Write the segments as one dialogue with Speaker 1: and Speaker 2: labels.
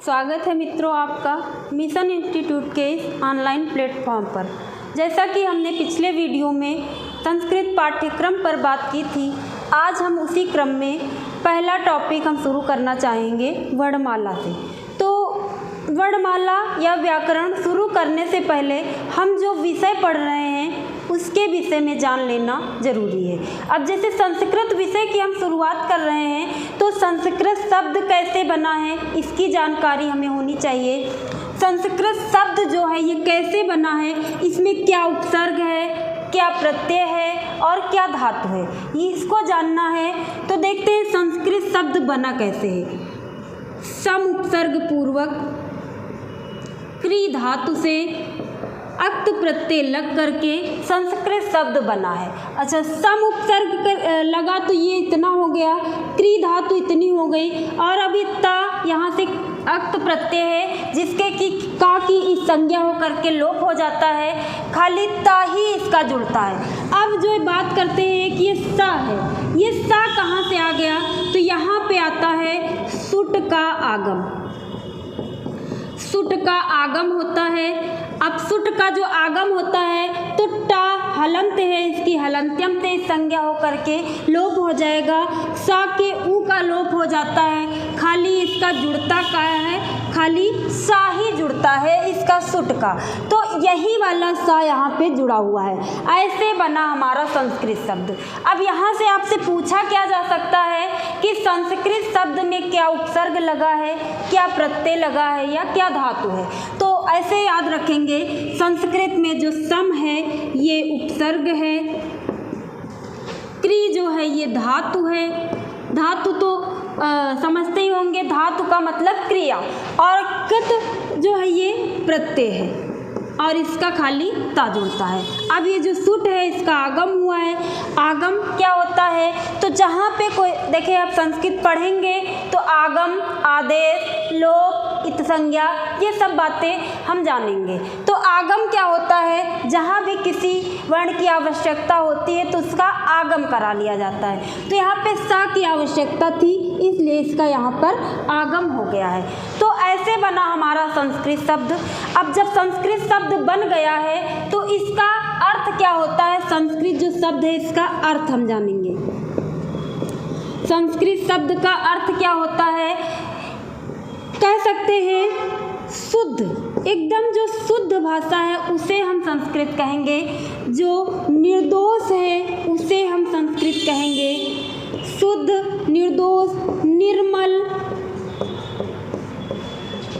Speaker 1: स्वागत है मित्रों आपका मिशन इंस्टीट्यूट के इस ऑनलाइन प्लेटफॉर्म पर। जैसा कि हमने पिछले वीडियो में संस्कृत पाठ्यक्रम पर बात की थी, आज हम उसी क्रम में पहला टॉपिक हम शुरू करना चाहेंगे वर्णमाला से। तो वर्णमाला या व्याकरण शुरू करने से पहले हम जो विषय पढ़ रहे हैं उसके विषय में जान लेना ज़रूरी है। अब जैसे संस्कृत विषय की हम शुरुआत कर रहे हैं तो संस्कृत शब्द कैसे बना है इसकी जानकारी हमें होनी चाहिए। संस्कृत शब्द जो है ये कैसे बना है, इसमें क्या उपसर्ग है, क्या प्रत्यय है और क्या धातु है, ये इसको जानना है। तो देखते हैं संस्कृत शब्द बना कैसे है। सम उपसर्ग पूर्वक क्री धातु से अक्त प्रत्यय लग करके संस्कृत शब्द बना है। अच्छा, सम उपसर्ग लगा तो ये इतना हो गया, क्री धातु इतनी हो गई और अभी ता यहाँ से अक्त प्रत्यय है जिसके कि का की इस संज्ञा हो करके लोप हो जाता है, खाली ता ही इसका जुड़ता है। अब जो बात करते हैं कि ये सा है, ये सा कहाँ से आ गया, तो यहाँ पे आता है सुट का आगम। सुट का आगम होता है। अब सुट का जो आगम होता है तो टा हलंत है, इसकी हलंत्यम से संज्ञा हो करके लोप हो जाएगा, सा के ऊ का लोप हो जाता है, खाली इसका जुड़ता का है, खाली सा ही जुड़ता है इसका सुट का। तो यही वाला सा यहाँ पे जुड़ा हुआ है। ऐसे बना हमारा संस्कृत शब्द। अब यहाँ से आपसे पूछा क्या जा सकता है कि संस्कृत शब्द में क्या उपसर्ग लगा है, क्या प्रत्यय लगा है या क्या धातु है। तो ऐसे याद रखेंगे, संस्कृत में जो सम है ये उपसर्ग है, क्री जो है ये धातु है। धातु तो समझते ही होंगे, धातु का मतलब क्रिया, और कत जो है ये प्रत्यय है और इसका खाली ता जुड़ता है। अब ये जो सुट है इसका आगम हुआ है। आगम क्या होता है, तो जहाँ पे कोई देखिए आप संस्कृत पढ़ेंगे तो आगम, आदेश, लोप, इत संज्ञा, ये सब बातें हम जानेंगे। तो आगम क्या होता है, जहाँ भी किसी वर्ण की आवश्यकता होती है तो उसका आगम करा लिया जाता है। तो यहाँ पे सा की आवश्यकता थी इसलिए इसका यहाँ पर आगम हो गया है। तो ऐसे बना हमारा संस्कृत शब्द। अब जब संस्कृत शब्द बन गया है तो इसका अर्थ क्या होता है, संस्कृत जो शब्द है इसका अर्थ हम जानेंगे। संस्कृत शब्द का अर्थ क्या होता है, कह सकते हैं शुद्ध, एकदम जो शुद्ध भाषा है उसे हम संस्कृत कहेंगे। जो निर्दोष है उसे हम संस्कृत कहेंगे। शुद्ध, निर्दोष, निर्मल,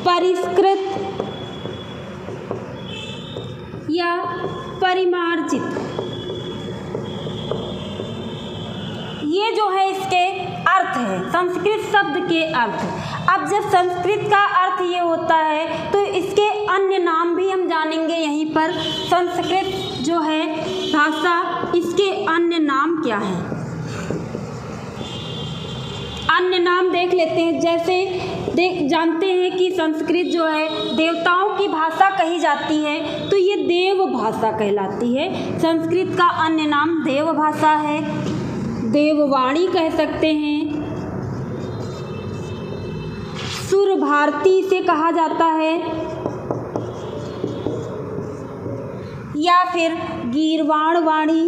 Speaker 1: परिष्कृत या परिमार्जित, ये जो है इसके अर्थ है, संस्कृत शब्द के अर्थ। अब जब संस्कृत का अर्थ ये होता है तो इसके अन्य नाम भी हम जानेंगे यहीं पर। संस्कृत जो है भाषा, इसके अन्य नाम क्या हैं, अन्य नाम देख लेते हैं। जैसे जानते हैं कि संस्कृत जो है देवताओं की भाषा कही जाती है तो ये देव भाषा कहलाती है। संस्कृत का अन्य नाम देव भाषा है, देववाणी कह सकते हैं, सुर भारती से कहा जाता है या फिर गीर्वाण वाणी,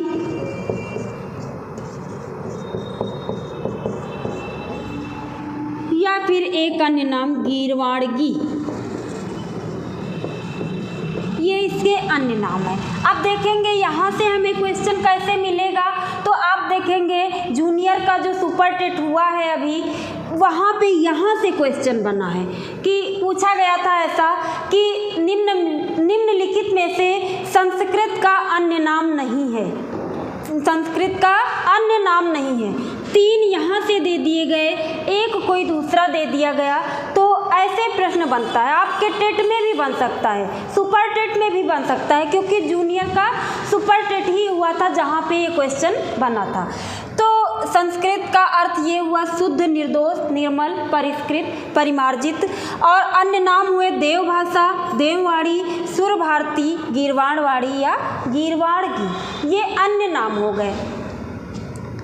Speaker 1: या फिर एक अन्य नाम गीर्वाणगी, ये इसके अन्य नाम है। अब देखेंगे यहाँ से हमें क्वेश्चन कैसे मिलेगा, तो आप देखेंगे जूनियर का जो सुपर टेट हुआ है अभी, वहाँ पे यहाँ से क्वेश्चन बना है कि पूछा गया था ऐसा कि निम्नलिखित में से संस्कृत का अन्य नाम नहीं है, संस्कृत का अन्य नाम नहीं है। 3 यहाँ से दे दिए गए, एक कोई दूसरा दे दिया गया, तो ऐसे प्रश्न बनता है। आपके टेट में भी बन सकता है, सुपर टेट में भी बन सकता है, क्योंकि जूनियर का सुपर टेट ही हुआ था जहाँ पे ये क्वेश्चन बना था। तो संस्कृत का अर्थ ये हुआ शुद्ध, निर्दोष, निर्मल, परिष्कृत, परिमार्जित, और अन्य नाम हुए देव भाषा, देववाणी, सुर भारती, गीर्वाणवाणी या गीर्वाणगी, ये अन्य नाम हो गए।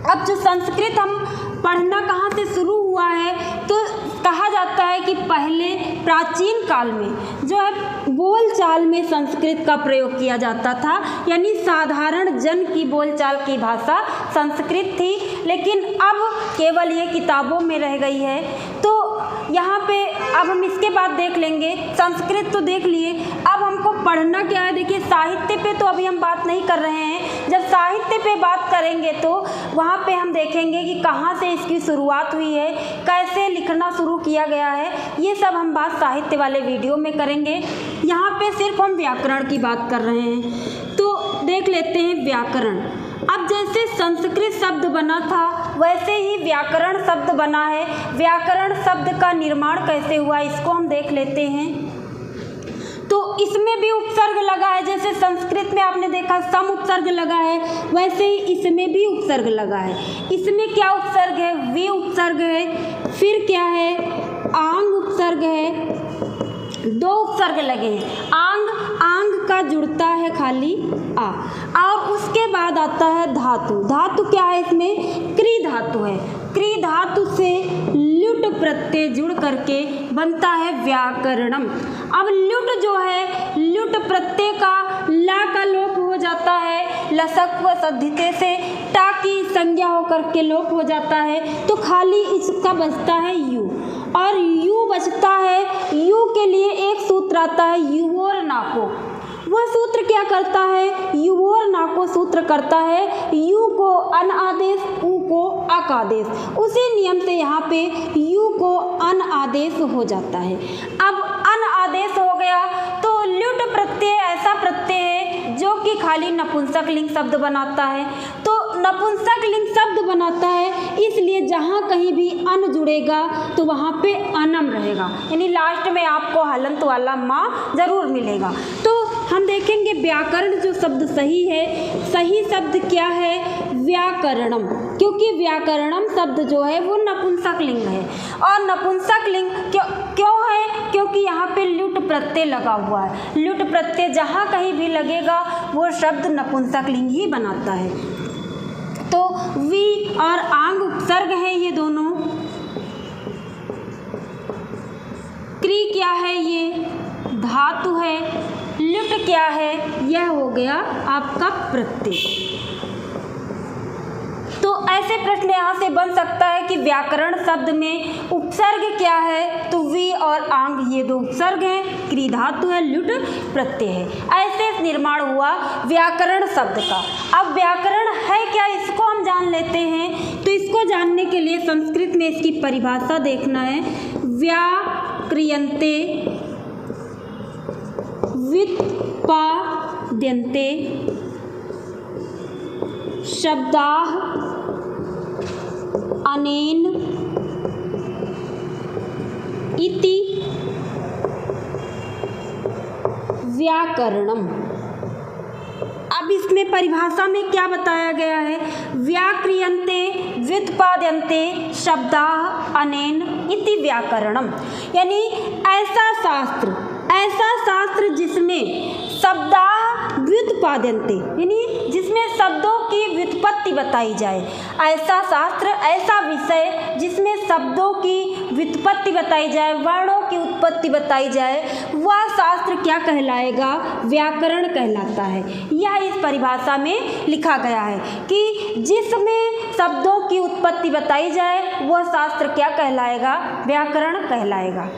Speaker 1: अब जो संस्कृत हम पढ़ना कहाँ से शुरू हुआ है, तो कहा जाता है कि पहले प्राचीन काल में जो है बोलचाल में संस्कृत का प्रयोग किया जाता था, यानी साधारण जन की बोलचाल की भाषा संस्कृत थी, लेकिन अब केवल ये किताबों में रह गई है। तो यहाँ पे अब हम इसके बाद देख लेंगे, संस्कृत तो देख लिए, अब हमको पढ़ना क्या है। देखिए साहित्य पे तो अभी हम बात नहीं कर रहे हैं, जब साहित्य पे बात करेंगे तो वहाँ पे हम देखेंगे कि कहाँ से इसकी शुरुआत हुई है, कैसे लिखना शुरू किया गया है, ये सब हम बात साहित्य वाले वीडियो में करेंगे। यहाँ पे सिर्फ हम व्याकरण की बात कर रहे हैं, तो देख लेते हैं व्याकरण। अब जैसे संस्कृत शब्द बना था वैसे ही व्याकरण शब्द बना है। व्याकरण शब्द का निर्माण कैसे हुआ इसको हम देख लेते हैं। तो इसमें भी उपसर्ग लगा है, जैसे संस्कृत में आपने देखा सम उपसर्ग लगा है, वैसे ही इसमें भी उपसर्ग लगा है। इसमें क्या उपसर्ग है, वे उपसर्ग है, फिर क्या है, आंग उपसर्ग है, दो उपसर्ग लगे हैं। आंग, आंग का जुड़ता है खाली आ, और उसके बाद आता है धातु। धातु क्या है इसमें, क्री धातु है। क्री धातु से ल्युट प्रत्यय जुड़ करके बनता है व्याकरणम। अब ल्युट जो है, ल्युट प्रत्यय का ला का लोप हो जाता है, लसक व सद्धिते से टा की संज्ञा होकर के लोप हो जाता है, तो खाली इसका बचता है यू, और यू बचता है। यू के लिए एक सूत्र आता है युवोर नाको। वह सूत्र क्या करता है, युवोर नाको सूत्र करता है यू को अन आदेश, ऊ को अक आदेश। उसी नियम से यहाँ पे यू को अन आदेश हो जाता है। अब अन आदेश हो गया तो ल्युट प्रत्यय ऐसा प्रत्यय है जो कि खाली नपुंसक लिंग शब्द बनाता है। तो नपुंसक लिंग शब्द बनाता है, इसलिए जहाँ कहीं भी अन जुड़ेगा तो वहाँ पे अनम रहेगा, यानी लास्ट में आपको हलंत वाला माँ जरूर मिलेगा। तो हम देखेंगे व्याकरण जो शब्द सही है, सही शब्द क्या है, व्याकरणम, क्योंकि व्याकरणम शब्द जो है वो नपुंसक लिंग है। और नपुंसक लिंग क्यों है, क्योंकि यहाँ पे ल्युट प्रत्यय लगा हुआ है। ल्युट प्रत्यय जहाँ कहीं भी लगेगा वो शब्द नपुंसक लिंग ही बनाता है। तो वी और आंग उपसर्ग है ये दोनों। क्री क्या है, ये धातु है। ल्युट क्या है, यह हो गया आपका प्रत्यय। तो ऐसे प्रश्न यहाँ से बन सकता है कि व्याकरण शब्द में उपसर्ग क्या है, तो वी और आंग ये दो उपसर्ग हैं, क्री धातु है, ल्युट प्रत्यय है। ऐसे निर्माण हुआ व्याकरण शब्द का। अब व्याकरण है क्या, इसको हम जान लेते हैं। तो इसको जानने के लिए संस्कृत में इसकी परिभाषा देखना है। व्याक्रियन्ते व्युत्पाद्यन्ते शब्दाः अनेन इति व्याकरणम। अब इसमें परिभाषा में क्या बताया गया है, व्याक्रियन्ते व्युत्पाद्यन्ते शब्दाः अनेन इति व्याकरणम, यानी ऐसा शास्त्र जिसमें शब्दाः व्युत्पाद्यन्ते, यानी जिसमें शब्दों की व्युत्पत्ति बताई जाए। ऐसा शास्त्र, ऐसा विषय जिसमें शब्दों की व्युत्पत्ति बताई जाए, वर्णों की उत्पत्ति बताई जाए, वह शास्त्र क्या कहलाएगा, व्याकरण कहलाता है। यह इस परिभाषा में लिखा गया है कि जिसमें शब्दों की उत्पत्ति बताई जाए वह शास्त्र क्या कहलाएगा, व्याकरण कहलाएगा।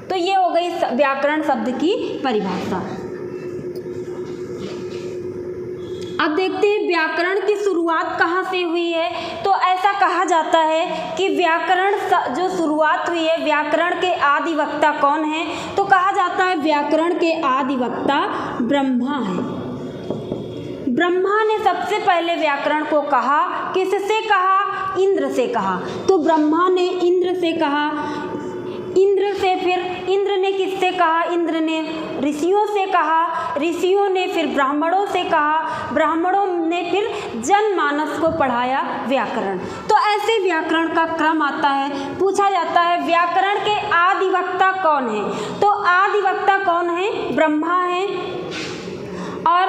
Speaker 1: तो ये हो गई व्याकरण शब्द की परिभाषा। अब देखते हैं व्याकरण की शुरुआत कहाँ से हुई है। तो ऐसा कहा जाता है कि व्याकरण जो शुरुआत हुई है, व्याकरण के आदि वक्ता कौन है, तो कहा जाता है व्याकरण के आदि वक्ता ब्रह्मा है। ब्रह्मा ने सबसे पहले व्याकरण को कहा, किससे कहा, इंद्र से कहा। तो ब्रह्मा ने इंद्र से कहा, इंद्र से फिर इंद्र ने किससे कहा, इंद्र ने ऋषियों से कहा, ऋषियों ने फिर ब्राह्मणों से कहा, ब्राह्मणों ने फिर जनमानस को पढ़ाया व्याकरण। तो ऐसे व्याकरण का क्रम आता है। पूछा जाता है व्याकरण के आदिवक्ता कौन है, तो आदिवक्ता कौन है, ब्रह्मा है। और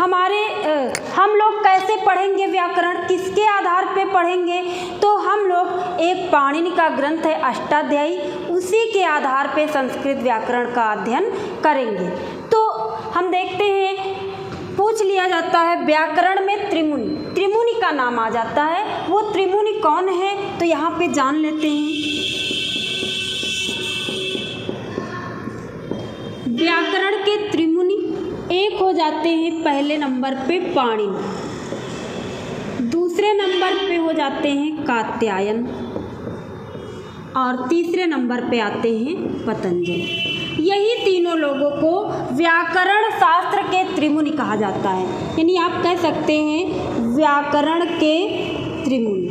Speaker 1: हम लोग कैसे पढ़ेंगे व्याकरण, किसके आधार पे पढ़ेंगे? तो हम लोग एक पाणिनि का ग्रंथ है अष्टाध्यायी, उसी के आधार पे संस्कृत व्याकरण का अध्ययन करेंगे। तो हम देखते हैं, पूछ लिया जाता है व्याकरण में त्रिमुनि का नाम आ जाता है, वो त्रिमुनि कौन है? तो यहाँ पे जान लेते हैं। व्याकरण के त्रिमुनि एक हो जाते हैं पहले नंबर पे पाणिनि, दूसरे नंबर पे हो जाते हैं कात्यायन और तीसरे नंबर पे आते हैं पतंजलि। यही तीनों लोगों को व्याकरण शास्त्र के त्रिमुनि कहा जाता है। यानी आप कह सकते हैं व्याकरण के त्रिमुनि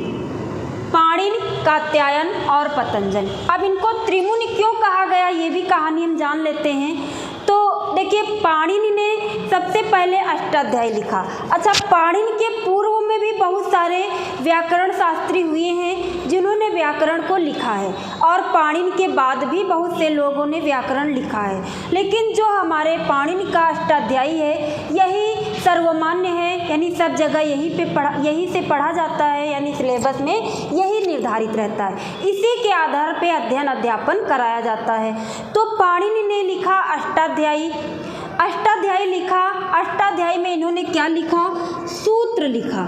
Speaker 1: पाणिनि, कात्यायन और पतंजलि। अब इनको त्रिमुनि क्यों कहा गया, ये भी कहानी हम जान लेते हैं। तो देखिए, पाणिनि ने सबसे पहले अष्टाध्यायी लिखा। अच्छा, पाणिनि के पूर्व में भी बहुत सारे व्याकरण शास्त्री हुए हैं जिन्होंने व्याकरण को लिखा है, और पाणिनि के बाद भी बहुत से लोगों ने व्याकरण लिखा है। लेकिन जो हमारे पाणिनि का अष्टाध्यायी है, यही सर्वमान्य है, यानी सब जगह यही से पढ़ा जाता है, यानी सिलेबस में यही निर्धारित रहता है। इसी के आधार पे अध्ययन अध्यापन कराया जाता है। तो पाणिनि ने लिखा अष्टाध्यायी लिखा। अष्टाध्यायी में इन्होंने क्या लिखा? सूत्र लिखा।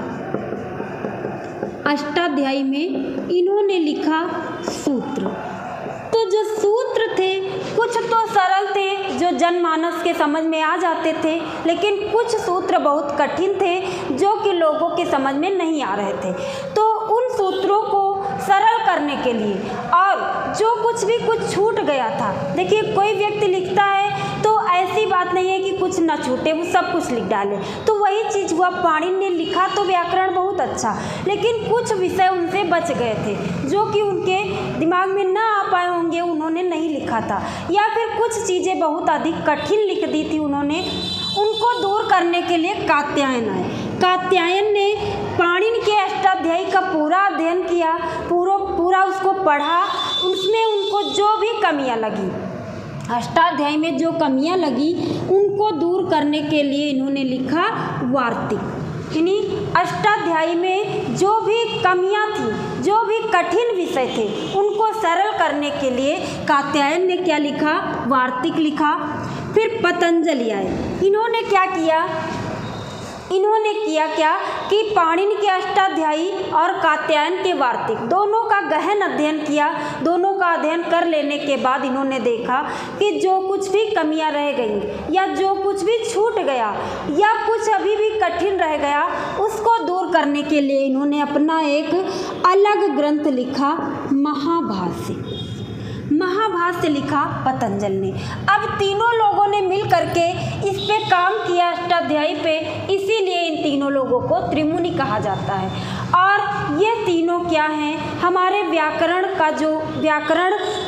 Speaker 1: अष्टाध्यायी में इन्होंने लिखा सूत्र। तो जो सूत्र थे कुछ तो सरल थे, जो जनमानस के समझ में आ जाते थे, लेकिन कुछ सूत्र बहुत कठिन थे जो कि लोगों के समझ में नहीं आ रहे थे। तो उन सूत्रों को सरल करने के लिए, और जो कुछ छूट गया था, देखिए कोई व्यक्ति लिखता है तो ऐसी बात नहीं है कि कुछ ना छूटे, वो सब कुछ लिख डाले। तो वही चीज़ हुआ, पाणिनि ने लिखा तो व्याकरण बहुत अच्छा, लेकिन कुछ विषय उनसे बच गए थे जो कि उनके दिमाग में ना आ पाए होंगे, उन्होंने नहीं लिखा था, या फिर कुछ चीज़ें बहुत अधिक कठिन लिख दी थी उन्होंने। उनको दूर करने के लिए कात्यायन आए। कात्यायन ने पाणिनि के अष्टाध्यायी का पूरा अध्ययन किया, पूरा उसको पढ़ा। उसमें उनको जो भी कमियां लगी, अष्टाध्यायी में जो कमियां लगी, उनको दूर करने के लिए इन्होंने लिखा वार्तिक। यानी अष्टाध्यायी में जो भी कमियां थी, जो भी कठिन विषय थे, उनको सरल करने के लिए कात्यायन ने क्या लिखा? वार्तिक लिखा। फिर पतंजलि आए। इन्होंने क्या किया? इन्होंने किया क्या कि पाणिनि के अष्टाध्यायी और कात्यायन के वार्तिक दोनों का गहन अध्ययन किया। दोनों का अध्ययन कर लेने के बाद इन्होंने देखा कि जो कुछ भी कमियां रह गई, या जो कुछ भी छूट गया, या कुछ अभी भी कठिन रह गया, उसको दूर करने के लिए इन्होंने अपना एक अलग ग्रंथ लिखा, महाभाष्य लिखा पतंजलि ने। अब तीनों लोगों ने मिल करके इस पे काम किया अष्टाध्यायी पे, इसीलिए इन तीनों लोगों को त्रिमुनि कहा जाता है। और ये तीनों क्या हैं? हमारे व्याकरण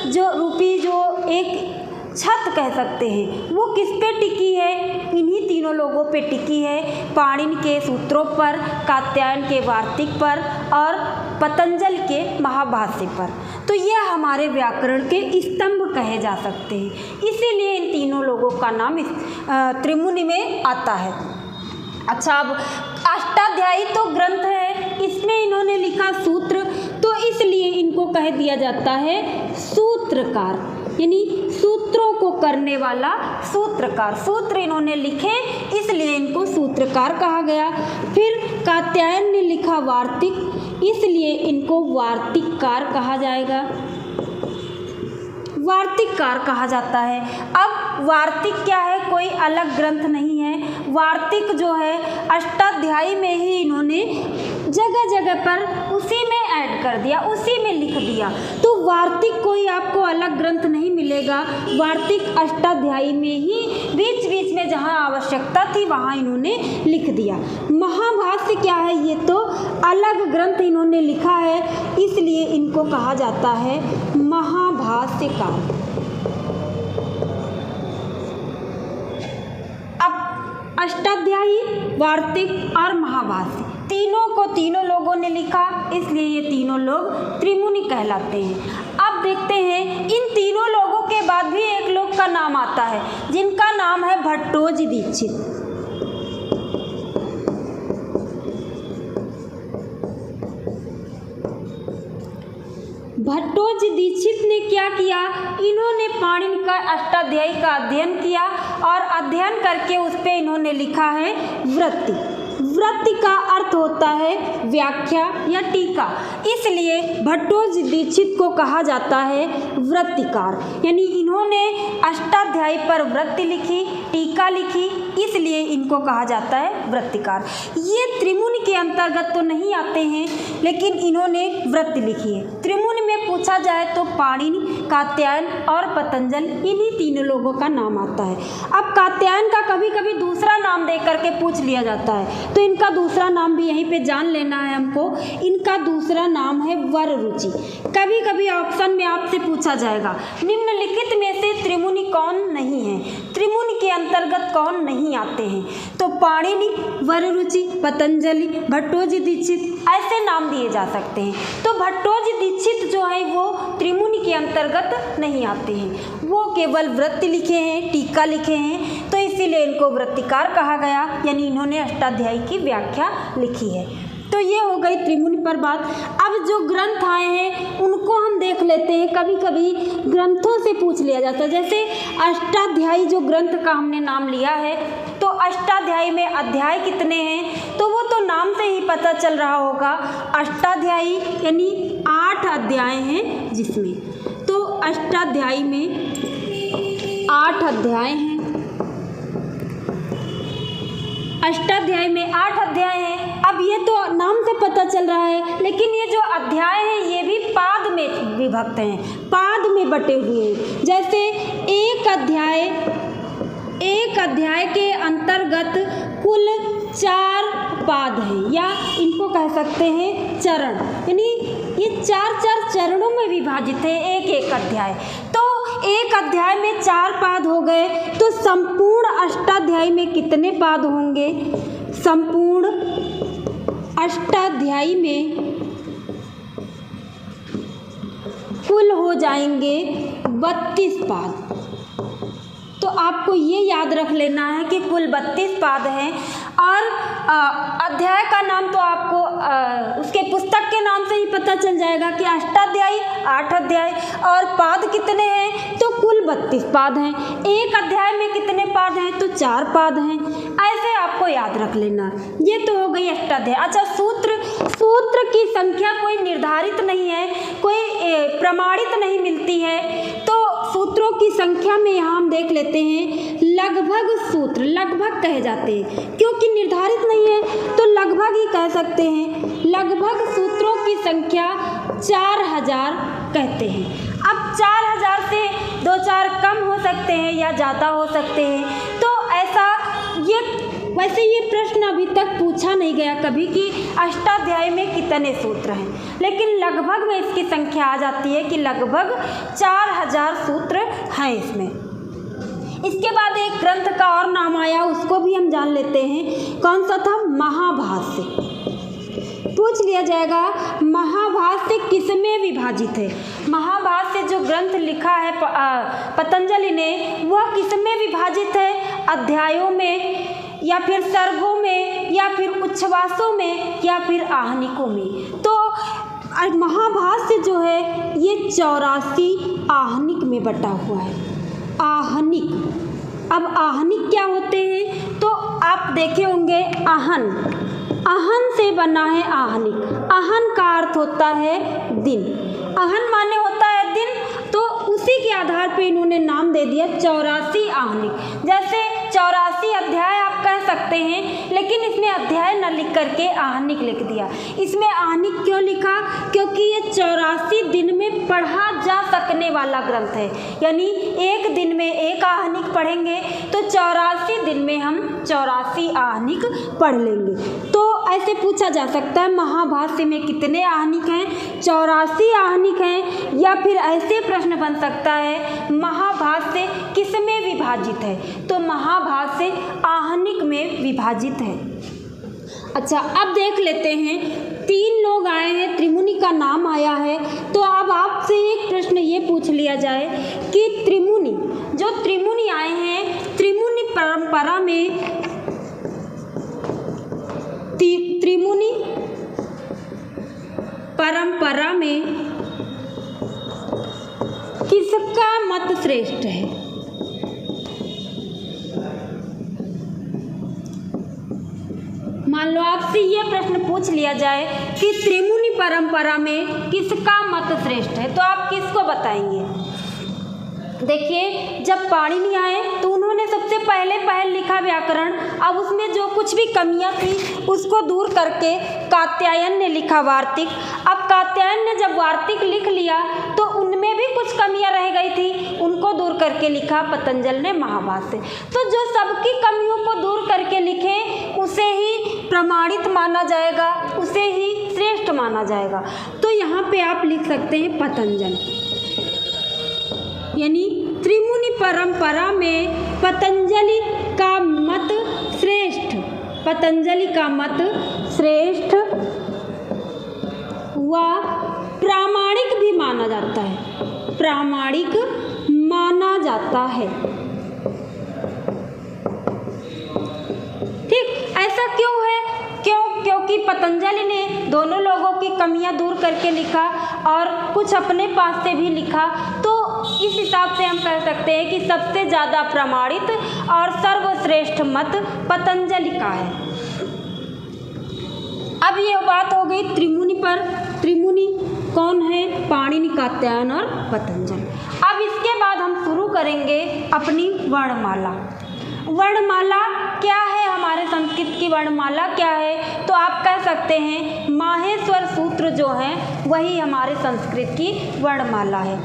Speaker 1: जो रूपी जो एक छत कह सकते हैं, वो किस पे टिकी है? इन्हीं तीनों लोगों पे टिकी है, पाणिनि के सूत्रों पर, कात्यायन के वार्तिक पर और पतंजलि के महाभाष्य पर। तो ये हमारे व्याकरण के स्तंभ कहे जा सकते हैं, इसीलिए इन तीनों लोगों का नाम त्रिमुनि में आता है। अच्छा, अब अष्टाध्यायी तो ग्रंथ है, इसमें इन्होंने लिखा सूत्र, तो इसलिए इनको कह दिया जाता है सूत्रकार, यानी सूत्रों को करने वाला सूत्रकार। सूत्र इन्होंने लिखे, इसलिए इनको सूत्रकार कहा गया। फिर कात्यायन ने लिखा वार्तिक, इसलिए इनको वार्तिककार कहा जाएगा, वार्तिककार कहा जाता है। अब वार्तिक क्या है? कोई अलग ग्रंथ नहीं है। वार्तिक जो है अष्टाध्यायी में ही इन्होंने जगह जगह पर उसी में ऐड कर दिया, उसी में लिख दिया। तो वार्तिक कोई आपको अलग ग्रंथ नहीं मिलेगा। वार्तिक अष्टाध्यायी में ही बीच बीच में जहाँ आवश्यकता थी वहाँ इन्होंने लिख दिया। महाभाष्य क्या है? ये तो अलग ग्रंथ इन्होंने लिखा है, इसलिए इनको कहा जाता है महाभाष्यकार। अब अष्टाध्यायी, वार्तिक और महाभाष्य तीनों लोगों ने लिखा, इसलिए ये तीनों लोग त्रिमुनि कहलाते हैं। अब देखते हैं, इन तीनों लोगों के बाद भी एक लोग का नाम आता है, जिनका नाम है भट्टोजी दीक्षित। भट्टोजी दीक्षित ने क्या किया, इन्होंने पाणिनि का अष्टाध्यायी का अध्ययन किया और अध्ययन करके उस पर इन्होंने लिखा है वृत्ति। वृत्ति का अर्थ होता है व्याख्या या टीका, इसलिए भट्टोजी दीक्षित को कहा जाता है वृत्तिकार। यानी इन्होंने अष्टाध्यायी पर वृत्ति लिखी, टीका लिखी, इसलिए इनको कहा जाता है वृत्तिकार। ये त्रिमुनि के अंतर्गत तो नहीं आते हैं, लेकिन इन्होंने वृत्ति लिखी है। त्रिमुनि में पूछा जाए तो पाणिनि, कात्यायन और पतंजलि, इन्हीं तीनों लोगों का नाम आता है। अब कात्यायन का कभी कभी दूसरा नाम दे करके पूछ लिया जाता है, तो इनका दूसरा नाम भी यहीं पे जान लेना है हमको। इनका दूसरा नाम है वररुचि। कभी कभी ऑप्शन में आपसे पूछा जाएगा निम्नलिखित में से त्रिमुनि कौन नहीं है, त्रिमुनि के अंतर्गत कौन नहीं आते हैं, तो पाणिनि, वररुचि, पतंजलि, भट्टोजी दीक्षित ऐसे नाम दिए जा सकते हैं। तो भट्टोजी दीक्षित जो है वो त्रिमुनि के अंतर्गत नहीं आते हैं, वो केवल वृत्ति लिखे हैं, टीका लिखे हैं, तो इसीलिए इनको वृत्तिकार कहा गया। यानी इन्होंने अष्टाध्यायी की व्याख्या लिखी है। तो ये हो गई त्रिमुनि पर बात। अब जो ग्रंथ आए हैं उनको हम देख लेते हैं। कभी कभी ग्रंथों से पूछ लिया जाता है, जैसे अष्टाध्यायी जो ग्रंथ का हमने नाम लिया है, तो अष्टाध्यायी में अध्याय कितने हैं, तो वो तो नाम से ही पता चल रहा होगा। अष्टाध्यायी यानी 8 अध्याय हैं जिसमें, तो अष्टाध्यायी में 8 अध्याय हैं। अष्टाध्यायी में 8 अध्याय हैं। अब ये तो नाम से पता चल रहा है, लेकिन ये जो अध्याय हैं ये भी पाद में विभक्त हैं, पाद में बटे हुए हैं। जैसे एक अध्याय के अंतर्गत कुल 4 पाद हैं, या इनको कह सकते हैं चरण, यानी ये 4 चरणों में विभाजित है एक अध्याय। तो एक अध्याय में 4 पाद हो गए, तो संपूर्ण अष्टाध्यायी में कितने पाद होंगे? संपूर्ण अष्टाध्यायी में कुल हो जाएंगे 32 पाद। तो आपको ये याद रख लेना है कि कुल 32 पाद हैं। और अध्याय का नाम तो आपको उसके पुस्तक के नाम से ही पता चल जाएगा कि अष्टाध्यायी 8 अध्याय, और पाद कितने हैं, तो कुल 32 पाद हैं। एक अध्याय में कितने पाद हैं, तो 4 पाद हैं। ऐसे आपको याद रख लेना। ये तो हो गई अष्टाध्याय। अच्छा, सूत्र की संख्या कोई निर्धारित नहीं है, कोई प्रमाणित नहीं मिलती है, तो सूत्रों की संख्या में यहाँ हम देख लेते हैं लगभग सूत्र, लगभग कहे जाते हैं, क्योंकि निर्धारित नहीं है तो लगभग ही कह सकते हैं। लगभग सूत्रों की संख्या 4000 कहते हैं। अब 4000 से 2-4 कम हो सकते हैं या ज़्यादा हो सकते हैं। तो ऐसा वैसे ये प्रश्न अभी तक पूछा नहीं गया कभी कि अष्टाध्यायी में कितने सूत्र हैं, लेकिन लगभग में इसकी संख्या आ जाती है कि लगभग 4000 सूत्र हैं इसमें। इसके बाद एक ग्रंथ का और नाम आया, उसको भी हम जान लेते हैं। कौन सा था? महाभाष्य। पूछ लिया जाएगा महाभाष्य किसमें विभाजित है। महाभाष्य जो ग्रंथ लिखा है पतंजलि ने, वह किसमें विभाजित है? अध्यायों में, या फिर सर्गों में, या फिर उच्छ्वासों में, या फिर आहनिकों में। तो महाभाष्य जो है ये 84 आहनिक में बटा हुआ है। आहनिक। अब आहनिक क्या होते हैं, तो आप देखे होंगे आहन से बना है आहनिक। आहन का अर्थ होता है दिन, आहन माने होता है दिन, तो उसी के आधार पे इन्होंने नाम दे दिया 84 आहनिक। जैसे 84 अध्याय आप कह सकते हैं, लेकिन इसमें अध्याय न लिख करके आहनिक लिख दिया। इसमें आहनिक क्यों लिखा? क्योंकि ये 84 दिन में पढ़ा जा सकने वाला ग्रंथ है। यानी एक दिन में एक आहनिक पढ़ेंगे तो 84 दिन में हम 84 आहनिक पढ़ लेंगे। तो ऐसे पूछा जा सकता है महाभाष्य में कितने आहनिक हैं? 84 आहनिक हैं। या फिर ऐसे प्रश्न बन सकता है महाभाष्य किसमें विभाजित है, तो महाभाष्य आहनिक में विभाजित है। अच्छा, अब देख लेते हैं 3 लोग आए हैं, त्रिमुनि का नाम आया है, तो अब आपसे एक प्रश्न ये पूछ लिया जाए कि जो त्रिमुनि आए हैं, त्रिमुनि परंपरा में किसका मत श्रेष्ठ है? मान लो आपसे ये प्रश्न पूछ लिया जाए कि त्रिमुनि परंपरा में किसका मत श्रेष्ठ है, तो आप किसको बताएंगे? देखिए, जब पाणिनि आए तो उन्होंने सबसे पहले लिखा व्याकरण। अब उसमें जो कुछ भी कमियां थी उसको दूर करके कात्यायन ने लिखा वार्तिक। अब कात्यायन ने जब वार्तिक लिख लिया तो उनमें भी कुछ कमियां रह गई थी, उनको दूर करके लिखा पतंजल ने महाभाष्य। तो जो सबकी कमियों को दूर करके लिखे उसे ही प्रमाणित माना जाएगा, उसे ही श्रेष्ठ माना जाएगा। तो यहाँ पे आप लिख सकते हैं पतंजल, यानी त्रिमुनि परंपरा में पतंजलि का मत श्रेष्ठ, पतंजलि का मत श्रेष्ठ व प्रामाणिक भी माना जाता है, प्रामाणिक माना जाता है। ठीक, ऐसा क्यों है? क्योंकि पतंजलि ने दोनों लोगों की कमियां दूर करके लिखा और कुछ अपने पास से भी लिखा। तो इस हिसाब से हम कह सकते हैं कि सबसे ज़्यादा प्रमाणित और सर्वश्रेष्ठ मत पतंजलि का है। अब ये बात हो गई त्रिमुनि पर। त्रिमुनि कौन है? पाणिनि, कात्यायन और पतंजलि। अब इसके बाद हम शुरू करेंगे अपनी वर्णमाला। वर्णमाला क्या है? हमारे संस्कृत की वर्णमाला क्या है? तो आप कह सकते हैं माहेश्वर सूत्र जो है वही हमारे संस्कृत की वर्णमाला है।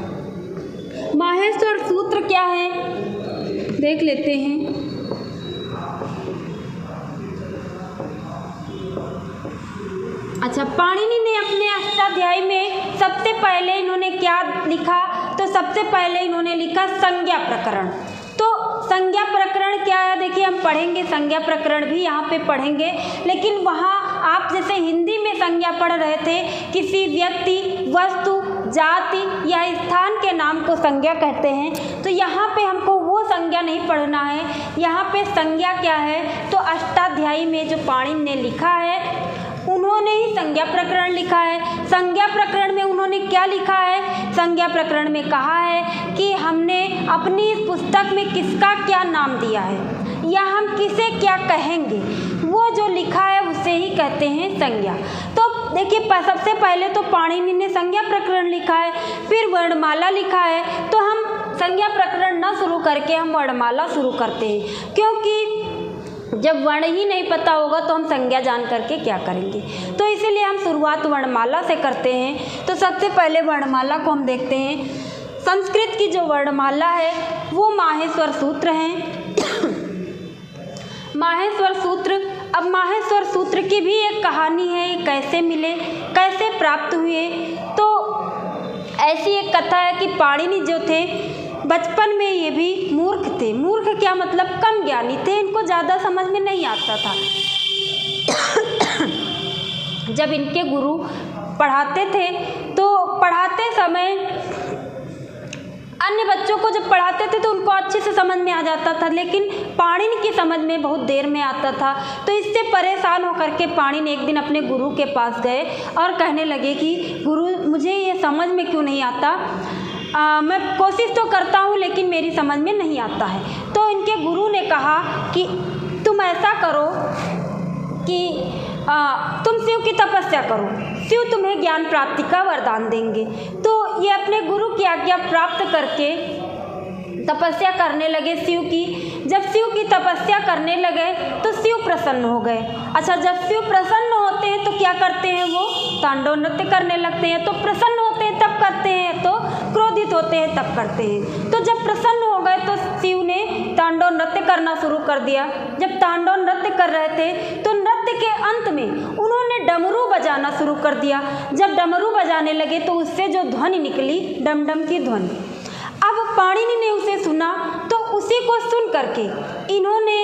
Speaker 1: माहेश्वर सूत्र क्या है देख लेते हैं। अच्छा, पाणिनि ने अपने अष्टाध्यायी में सबसे पहले इन्होंने क्या लिखा? तो सबसे पहले इन्होंने लिखा संज्ञा प्रकरण। तो संज्ञा प्रकरण क्या है? देखिए, हम पढ़ेंगे संज्ञा प्रकरण भी यहाँ पे पढ़ेंगे, लेकिन वहाँ आप जैसे हिंदी में संज्ञा पढ़ रहे थे, किसी व्यक्ति, वस्तु, जाति या स्थान के नाम को संज्ञा कहते हैं। तो यहाँ पे हमको वो संज्ञा नहीं पढ़ना है। यहाँ पे संज्ञा क्या है? तो अष्टाध्यायी में जो पाणिनि ने लिखा है उन्होंने ही संज्ञा प्रकरण लिखा है। संज्ञा प्रकरण में उन्होंने क्या लिखा है? संज्ञा प्रकरण में कहा है कि हमने अपनी इस पुस्तक में किसका क्या नाम दिया है या हम किसे क्या कहेंगे, वो जो लिखा है उसे ही कहते हैं संज्ञा। तो देखिए, सबसे पहले तो पाणिनि ने संज्ञा प्रकरण लिखा है, फिर वर्णमाला लिखा है। तो हम संज्ञा प्रकरण न शुरू करके हम वर्णमाला शुरू करते हैं, क्योंकि जब वर्ण ही नहीं पता होगा तो हम संज्ञा जान करके क्या करेंगे। तो इसीलिए हम शुरुआत वर्णमाला से करते हैं। तो सबसे पहले वर्णमाला को हम देखते हैं। संस्कृत की जो वर्णमाला है वो माहेश्वर सूत्र हैं। माहेश्वर सूत्र, अब माहेश्वर सूत्र की भी एक कहानी है, ये कैसे मिले, कैसे प्राप्त हुए। तो ऐसी एक कथा है कि पाणिनि जो थे बचपन में ये भी मूर्ख थे। मूर्ख क्या मतलब? कम ज्ञानी थे, इनको ज़्यादा समझ में नहीं आता था। जब इनके गुरु पढ़ाते थे तो पढ़ाते समय अन्य बच्चों को जब पढ़ाते थे तो उनको अच्छे से समझ में आ जाता था, लेकिन पाणिनि की समझ में बहुत देर में आता था। तो इससे परेशान होकर के पाणिनि एक दिन अपने गुरु के पास गए और कहने लगे कि गुरु, मुझे ये समझ में क्यों नहीं आता, मैं कोशिश तो करता हूँ लेकिन मेरी समझ में नहीं आता है। तो इनके गुरु ने कहा कि तुम ऐसा करो कि तुम शिव की तपस्या करो, शिव तुम्हें ज्ञान प्राप्ति का वरदान देंगे। तो ये अपने गुरु की आज्ञा प्राप्त करके तपस्या करने लगे शिव की। जब शिव की तपस्या करने लगे तो शिव प्रसन्न हो गए। अच्छा, जब शिव प्रसन्न होते हैं तो क्या करते हैं? वो तांडव नृत्य करने लगते हैं। तो प्रसन्न होते हैं तब करते हैं, तो क्रोधित होते हैं तब करते हैं। तो जब प्रसन्न हो गए तो शिव ने तांडव नृत्य करना शुरू कर दिया। जब तांडव नृत्य कर रहे थे तो नृत्य के अंत में उन्होंने डमरू बजाना शुरू कर दिया। जब डमरू बजाने लगे तो उससे जो ध्वनि निकली, डमडम की ध्वनि। अब पाणिनि ने उसे सुना, तो उसी को सुन करके इन्होंने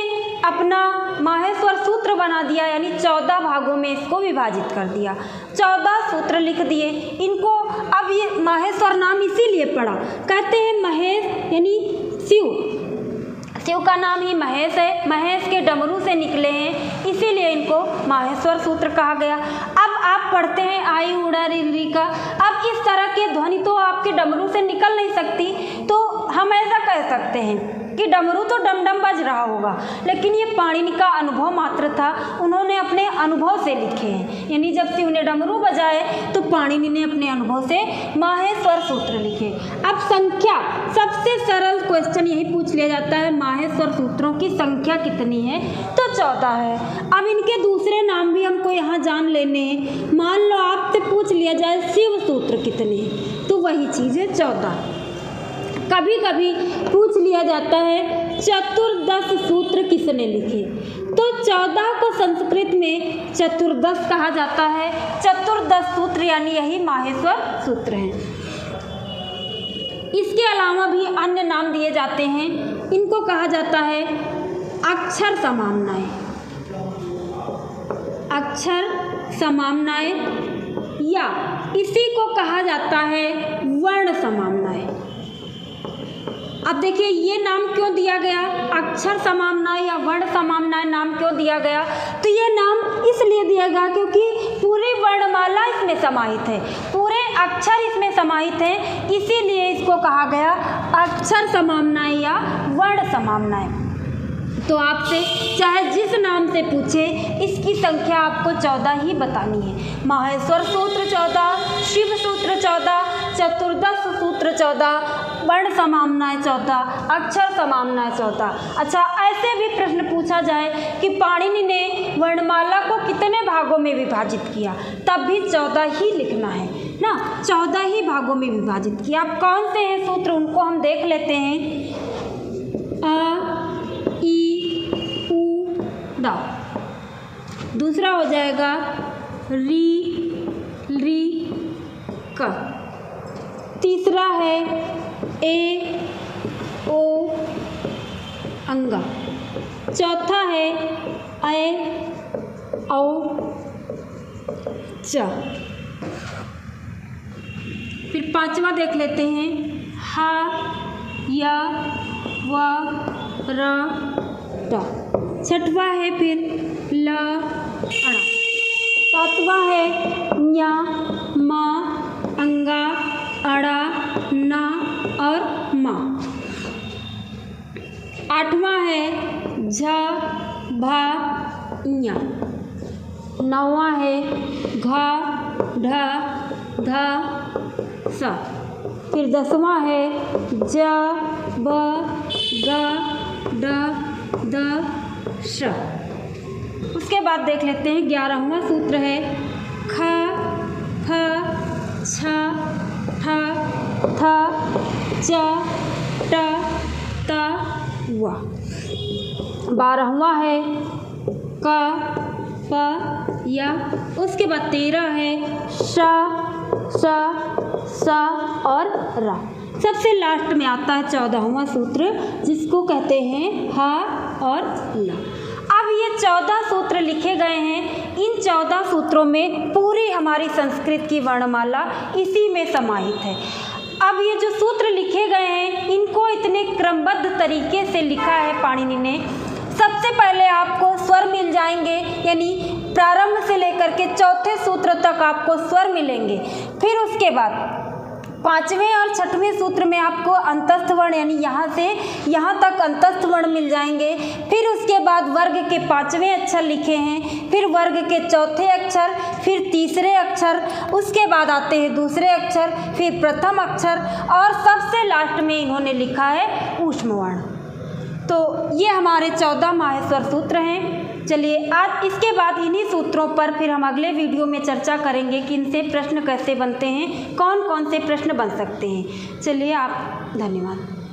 Speaker 1: अपना माहेश्वर सूत्र बना दिया, यानी 14 भागों में इसको विभाजित कर दिया। 14 सूत्र लिख दिए इनको। अब ये माहेश्वर नाम इसीलिए पड़ा, कहते हैं महेश यानी शिव, शिव का नाम ही महेश है, महेश के डमरू से निकले हैं, इसीलिए इनको माहेश्वर सूत्र कहा गया। अब आप पढ़ते हैं आई उड़ा री का। अब इस तरह के ध्वनि तो आपके डमरू से निकल नहीं सकती, तो हम ऐसा कह सकते हैं कि डमरू तो डमडम बज रहा होगा, लेकिन ये पाणिनि का अनुभव मात्र था, उन्होंने अपने अनुभव से लिखे हैं। यानी जब शिव ने डमरू बजाए तो पाणिनि ने अपने अनुभव से माहेश्वर सूत्र लिखे। अब संख्या, सबसे सरल क्वेश्चन यही पूछ लिया जाता है, माहेश्वर सूत्रों की संख्या कितनी है? तो 14 है। अब इनके दूसरे नाम भी हमको यहाँ जान लेने हैं। मान लो आपसे पूछ लिया जाए शिव सूत्र कितने हैं, तो वही चीज़ है 14। कभी कभी पूछ लिया जाता है चतुर्दश सूत्र किसने लिखे, तो 14 को संस्कृत में चतुर्दश कहा जाता है। चतुर्दश सूत्र यानी यही माहेश्वर सूत्र हैं। इसके अलावा भी अन्य नाम दिए जाते हैं, इनको कहा जाता है अक्षर समाम्नाएं। अक्षर समाम्नाएं या इसी को कहा जाता है वर्ण समाम्नाएं। अब देखिए ये नाम क्यों दिया गया, अक्षर समाम्नाएं या वर्ण समाम्नाएं नाम क्यों दिया गया? तो ये नाम इसलिए दिया गया क्योंकि पूरी वर्णमाला इसमें समाहित है, पूरे अक्षर इसमें समाहित हैं, इसीलिए इसको कहा गया अक्षर समाम्नाएं या वर्ण समाम्नाएं। तो आपसे चाहे जिस नाम से पूछे, इसकी संख्या आपको 14 ही बतानी है। माहेश्वर सूत्र 14, शिव सूत्र 14, चतुर्दश सूत्र 14, वर्ण समाम्नाएं 14, अक्षर समाम्नाएं 14। अच्छा, ऐसे भी प्रश्न पूछा जाए कि पाणिनि ने वर्णमाला को कितने भागों में विभाजित किया, तब भी 14 ही लिखना है ना, 14 ही भागों में विभाजित किया। अब कौन से हैं सूत्र, उनको हम देख लेते हैं। अ ई उ दा, दूसरा हो जाएगा री री क, तीसरा है ए ओ अंगा, चौथा है ऐ औ च। फिर पांचवा देख लेते हैं हा या व र ट। छठवां है फिर ल अणा। सातवां है ञ म अंगा अड़ा ना और मा। आठवां है झ भा ञ। नौवां है घ ढ ध स। फिर 10वां है ज ब ग ड द श। उसके बाद देख लेते हैं 11वां सूत्र है ख फ छ ठ थ च ट त व। 12वां है क प य। उसके बाद 13 है श स स और र। सबसे लास्ट में आता है 14वां सूत्र, जिसको कहते हैं ह और ल। अब ये 14 सूत्र लिखे गए हैं। इन 14 सूत्रों में पूरी हमारी संस्कृत की वर्णमाला इसी में समाहित है। अब ये जो सूत्र लिखे गए हैं, इनको इतने क्रमबद्ध तरीके से लिखा है पाणिनि ने। सबसे पहले आपको स्वर मिल जाएंगे, यानी प्रारंभ से लेकर के चौथे सूत्र तक आपको स्वर मिलेंगे। फिर उसके बाद 5वें और 6वें सूत्र में आपको अंतस्थ वर्ण, यानी यहाँ से यहाँ तक अंतस्थ वर्ण मिल जाएंगे। फिर उसके बाद वर्ग के 5वें अक्षर लिखे हैं, फिर वर्ग के चौथे अक्षर, फिर तीसरे अक्षर, उसके बाद आते हैं दूसरे अक्षर, फिर प्रथम अक्षर, और सबसे लास्ट में इन्होंने लिखा है ऊष्म वर्ण। तो ये हमारे 14 माहेश्वर सूत्र हैं। चलिए, आज इसके बाद इन्हीं सूत्रों पर फिर हम अगले वीडियो में चर्चा करेंगे कि इनसे प्रश्न कैसे बनते हैं, कौन कौन से प्रश्न बन सकते हैं। चलिए, आप धन्यवाद।